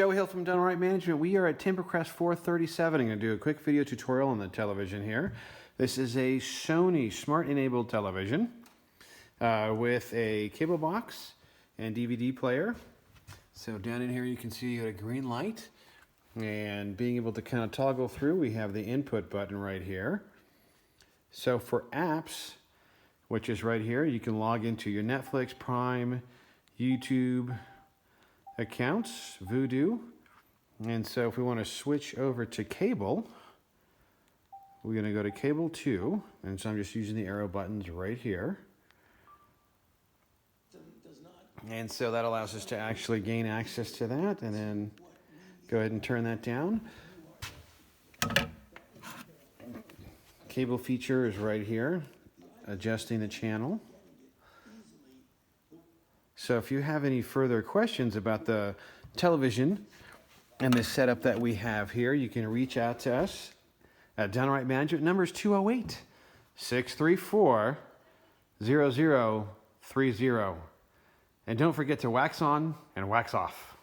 Joe Hill from DoneRight Management. We are at TimberCrest 437. I'm going to do a quick video tutorial on the television here. This is a Sony smart-enabled television with a cable box and DVD player. So down in here you can see you got a green light, and being able to kind of toggle through, we have the input button right here. So for apps, which is right here, you can log into your Netflix, Prime, YouTube accounts, Vudu. And so if we want to switch over to cable, we're going to go to cable 2, and so I'm just using the arrow buttons right here. And so that allows us to actually gain access to that, and then go ahead and turn that down. Cable feature is right here, adjusting the channel. So if you have any further questions about the television and the setup that we have here, you can reach out to us at DoneRight Management. Number is 208-634-0030. And don't forget to wax on and wax off.